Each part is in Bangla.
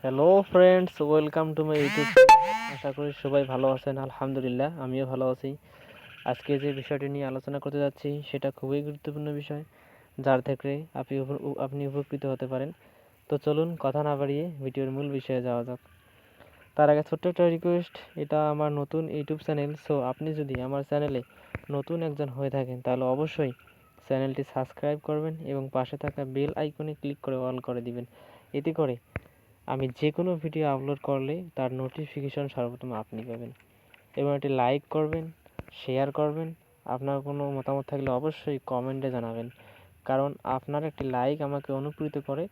Hello friends, welcome to my YouTube. আশা করি সবাই ভালো আছেন। আলহামদুলিল্লাহ, আমিও ভালো আছি। আজকে যে বিষয়টি নিয়ে আলোচনা করতে যাচ্ছি সেটা খুবই গুরুত্বপূর্ণ বিষয়, যার থেকে আপনি উপকৃত হতে পারেন। তো চলুন কথা না বাড়িয়ে ভিডিওর মূল বিষয়ে যাওয়া যাক। তার আগে ছোট্ট একটা রিকোয়েস্ট, এটা আমার নতুন ইউটিউব চ্যানেল। সো আপনি যদি আমার চ্যানেলে নতুন একজন হয়ে থাকেন তাহলে অবশ্যই চ্যানেলটি সাবস্ক্রাইব করবেন এবং পাশে থাকা বেল আইকনে ক্লিক করে অল করে দিবেন। এতে করে আমি যে কোনো ভিডিও আপলোড করলে তার নোটিফিকেশন সর্বপ্রথম আপনি পাবেন। এবং একটি লাইক করবেন, শেয়ার করবেন। আপনার কোনো মতামত থাকলে অবশ্যই কমেন্টে জানাবেন, কারণ আপনার একটি লাইক আমাকে অনুপ্রেরিত করে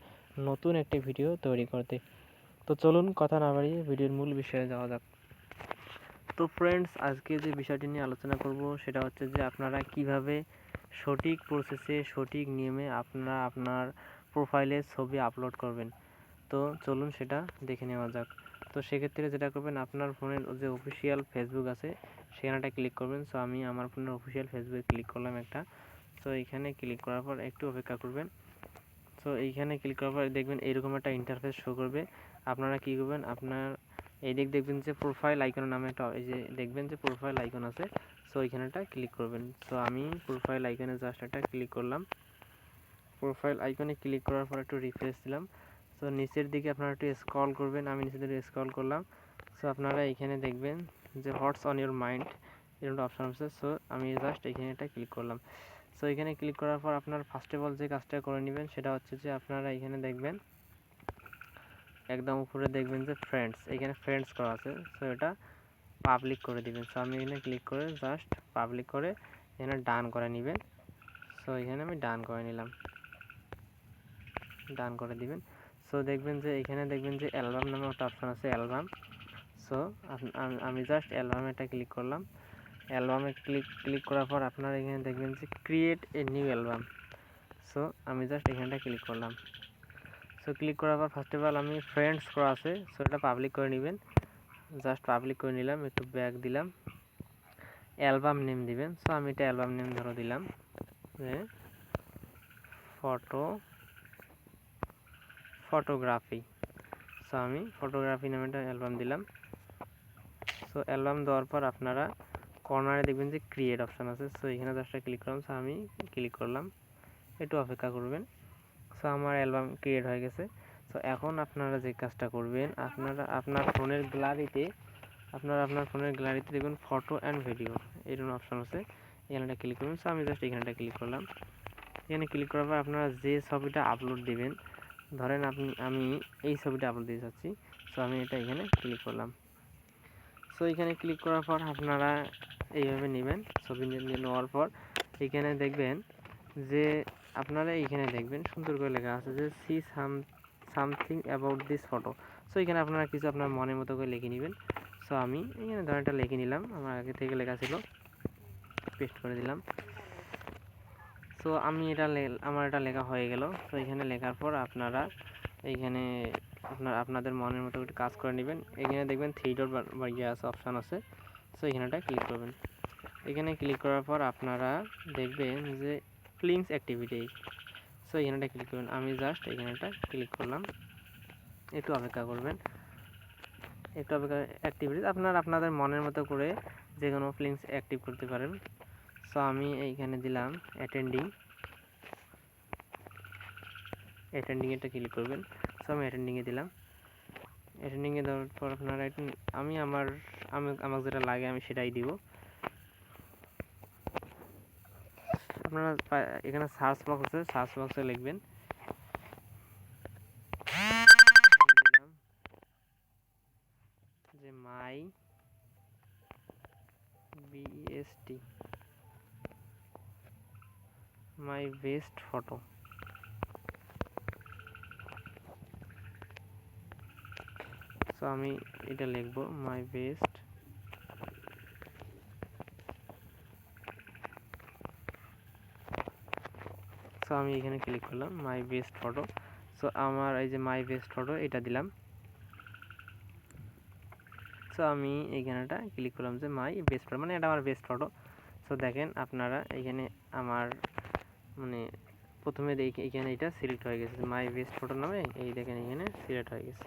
নতুন একটি ভিডিও তৈরি করতে। তো চলুন কথা না বাড়িয়ে ভিডিওর মূল বিষয়ে যাওয়া যাক। তো ফ্রেন্ডস, আজকে যে বিষয়টি নিয়ে আলোচনা করব সেটা হচ্ছে যে আপনারা কিভাবে সঠিক প্রসেসে সঠিক নিয়মে আপনারা আপনার প্রোফাইলে ছবি আপলোড করবেন। তো চলুন সেটা দেখে নেওয়া যাক। তো সেক্ষেত্রে যেটা করবেন, আপনার ফোনের যে অফিসিয়াল ফেসবুক আছে সেখানেটা ক্লিক করবেন। সো আমি আমার ফোনের অফিসিয়াল ফেসবুকে ক্লিক করলাম একটা। সো এইখানে ক্লিক করার পর একটু অপেক্ষা করবেন। সো এইখানে ক্লিক করার পর দেখবেন এরকম একটা ইন্টারফেস শো করবে। আপনারা কী করবেন, আপনার এই দিক দেখবেন যে প্রোফাইল আইকন নামে একটা, এই যে দেখবেন যে প্রোফাইল আইকন আছে। সো এইখানেটা ক্লিক করবেন। সো আমি প্রোফাইল আইকনে জাস্ট একটা ক্লিক করলাম। প্রোফাইল আইকনে ক্লিক করার পর একটু রিফ্রেশ দিলাম। সো নিচের দিকে আপনারা একটু স্ক্রল করবেন, আমি নিচের দিকে স্ক্রল করলাম। সো আপনারা এখানে দেখবেন যে হোয়াটস অন ইউর মাইন্ড এরকম একটা অপশান আছে। সো আমি জাস্ট এখানে এটা ক্লিক করলাম। সো এখানে ক্লিক করার পর আপনার ফার্স্ট অফ অল যে কাজটা করে নেবেন সেটা হচ্ছে যে আপনারা এখানে দেখবেন একদম উপরে দেখবেন যে ফ্রেন্ডস, এখানে ফ্রেন্ডস করা আছে। সো এটা পাবলিক করে দিবেন। সো আমি এখানে ক্লিক করে জাস্ট পাবলিক করে এখানে ডান করে নেবেন। সো এখানে আমি ডান করে নিলাম, ডান করে দিবেন। সো দেখবেন যে এখানে দেখবেন যে অ্যালবাম নামে একটা অপশান আছে, অ্যালবাম। সো আমি জাস্ট অ্যালবামে এটা ক্লিক করলাম। অ্যালবামে ক্লিক করার পর আপনারা এখানে দেখবেন যে create a new album. So আমি জাস্ট এখানটা ক্লিক করলাম। সো ক্লিক করার পর ফার্স্ট অফ অল আমি ফ্রেন্ডস করা আছে, সো এটা পাবলিক করে নেবেন। জাস্ট পাবলিক করে নিলাম, একটু ব্যাক দিলাম, অ্যালবাম নেম দিবেন। সো আমি এটা অ্যালবাম নেম ধরে দিলাম যে ফটোগ্রাফি। সো আমি ফটোগ্রাফি নামে একটা অ্যালবাম দিলাম। সো অ্যালবাম দেওয়ার পর আপনারা কর্নারে দেখবেন যে ক্রিয়েট অপশান আছে। সো এখানে জাস্ট ক্লিক করলাম। সো আমি ক্লিক করলাম, একটু অপেক্ষা করবেন। সো আমার অ্যালবাম ক্রিয়েট হয়ে গেছে। সো এখন আপনারা যে কাজটা করবেন, আপনারা আপনার ফোনের গ্যালারিতে দেখবেন ফটো অ্যান্ড ভিডিও এরকম অপশান আছে, এখানেটা ক্লিক করবেন। সো আমি জাস্ট এখানেটা ক্লিক করলাম। এখানে ক্লিক করার পর আপনারা যে ছবিটা আপলোড দিবেন, ধরেন আমি এই ছবিটা আপলোড দিতে চাচ্ছি। সো আমি এটা এখানে ক্লিক করলাম। সো এখানে ক্লিক করার পর আপনারা এইভাবে নেবেন। ছবি নেওয়ার পর এখানে দেখবেন যে আপনারা এইখানে দেখবেন সুন্দর করে লেখা আছে যে see something about this photo. So এখানে আপনারা কিছু আপনার মনের মতো করে লিখে নেবেন। সো আমি এখানে ধরেন এটা লিখে নিলাম, আমার আগে থেকে লেখা ছিল, পেস্ট করে দিলাম। সো আমি আমার এটা লেখা হয়ে গেল। তো এখানে লেখার পর আপনারা এইখানে আপনাদের মনের মতো একটু কাজ করে নেবেন। এখানে দেখবেন থ্রি ডট আছে, অপশান আছে। সো এখানেটা ক্লিক করবেন। এখানে ক্লিক করার পর আপনারা দেখবেন যে ফিলিংস অ্যাক্টিভিটি। সো এখানেটা ক্লিক করবেন। আমি জাস্ট এখানেটা ক্লিক করলাম, একটু অপেক্ষা করবেন। একটু অপেক্ষা, অ্যাক্টিভিটিস আপনাদের মনের মতো করে যে কোনো ফিলিংস অ্যাক্টিভ করতে পারেন। সো আমি এইখানে দিলাম অ্যাটেন্ডিংয়েটা ক্লিক করবেন। সো আমি অ্যাটেন্ডিংয়ে দিলাম। অ্যাটেন্ডিংয়ে দেওয়ার পর আপনারা আমি আমার যেটা লাগে আমি সেটাই দিব। আপনারা এখানে সার্চ বক্স আছে, সার্চ বক্সে লিখবেন যে মাই বেস্ট ফটো। সো আমি এটা লিখব মাই বেস্ট সো আমি এখানে ক্লিক করলাম মাই বেস্ট ফটো। সো আমার এই যে মাই বেস্ট ফটো এটা দিলাম। সো আমি এইখানেটা ক্লিক করলাম যে মাই বেস্ট ফটো, মানে এটা আমার বেস্ট ফটো। সো দেখেন আপনারা এখানে আমার মানে প্রথমে এখানে এটা সিলেক্ট হয়ে গেছে মাই বেস্ট ফটো নামে, এই দেখেন এখানে সিলেক্ট হয়ে গেছে।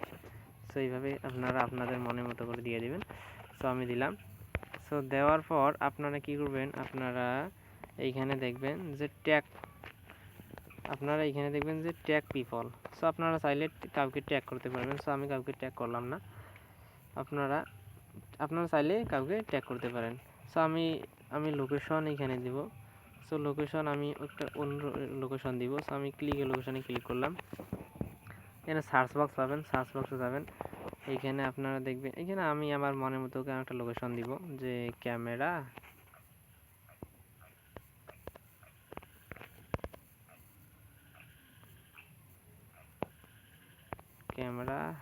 সো এইভাবে আপনারা আপনাদের মনের মতো করে দিয়ে দিবেন। সো আমি দিলাম। সো দেওয়ার পর আপনারা কি করবেন, আপনারা এইখানে দেখবেন যে ট্যাগ পিপল। সো আপনারা চাইলে কাউকে ট্যাগ করতে পারবেন। সো আমি কাউকে ট্যাগ করলাম না, আপনারা চাইলে কাউকে ট্যাগ করতে পারেন। সো আমি লোকেশন এইখানে দিব। সো লোকেশন আমি একটা অন্য লোকেশন দিব। সো আমি লোকেশনে ক্লিক করলাম। এখানে সার্চ বক্স পাবেন, সার্চ বক্সে যাবেন। এইখানে আপনারা দেখবেন, এইখানে আমি আমার মনের মতো একটা লোকেশন দিব, যে ক্যামেরা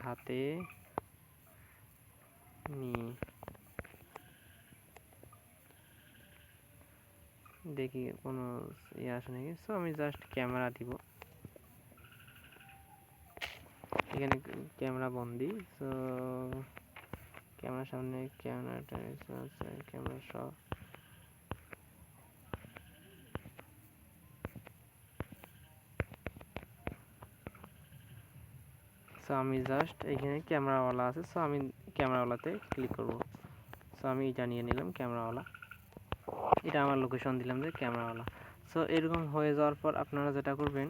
হাতে নিয়ে দেখি কোনো আসে নাকি। সো আমি জাস্ট ক্যামেরা দিব, এখানে ক্যামেরা বন্দি। সো ক্যামেরার সামনে ক্যামেরাটা ক্যামেরা সহ সো আমি জাস্ট এখানে ক্যামেরাওয়ালা আছে। সো আমি ক্যামেরাওয়ালাতে ক্লিক করব। সো আমি এটা নিয়ে নিলাম ক্যামেরাওয়ালা, এটা আমার লোকেশন দিলাম যে ক্যামেরাওয়ালা। সো এরকম হয়ে যাওয়ার পর আপনারা যেটা করবেন,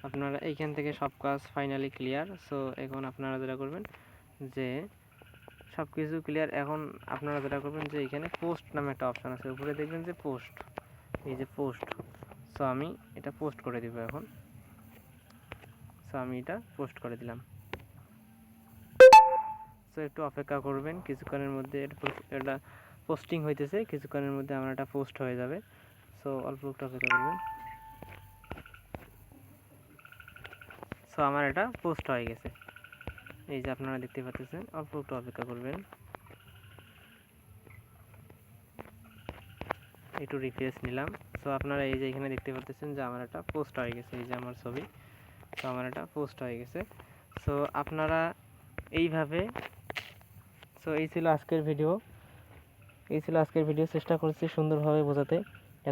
আপনারা এইখান থেকে সব কাজ ফাইনালি ক্লিয়ার। সো এখন আপনারা যেটা করবেন যে সব কিছু ক্লিয়ার। এখন আপনারা যেটা করবেন যে এখানে পোস্ট নামে একটা অপশান আছে, উপরে দেখবেন যে পোস্ট, এই যে পোস্ট। সো আমি এটা পোস্ট করে দিব এখন। সো আমি এটা পোস্ট করে দিলাম। সো একটু অপেক্ষা করবেন, কিছুক্ষণের মধ্যে এটা পোস্টিং হইতেছে, কিছুক্ষণের মধ্যে আমার এটা পোস্ট হয়ে যাবে। সো অল্প একটু অপেক্ষা করবেন। সো আমার এটা পোস্ট হয়ে গেছে, এই যে আপনারা দেখতে পাচ্ছেন। অল্প একটু অপেক্ষা করবেন, একটু রিফ্রেশ নিলাম। সো আপনারা এই যে এখানে দেখতে পাচ্ছেন যে আমার এটা পোস্ট হয়ে গেছে, এই যে আমার ছবি। তো আমার এটা পোস্ট হয়ে গেছে। সো আপনারা এইভাবে, সো এই ছিল আজকের ভিডিও। চেষ্টা করছি সুন্দরভাবে বোঝাতে।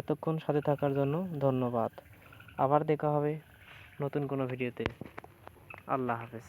এতক্ষণ সাথে থাকার জন্য ধন্যবাদ। আবার দেখা হবে নতুন কোনো ভিডিওতে। আল্লাহ হাফেজ।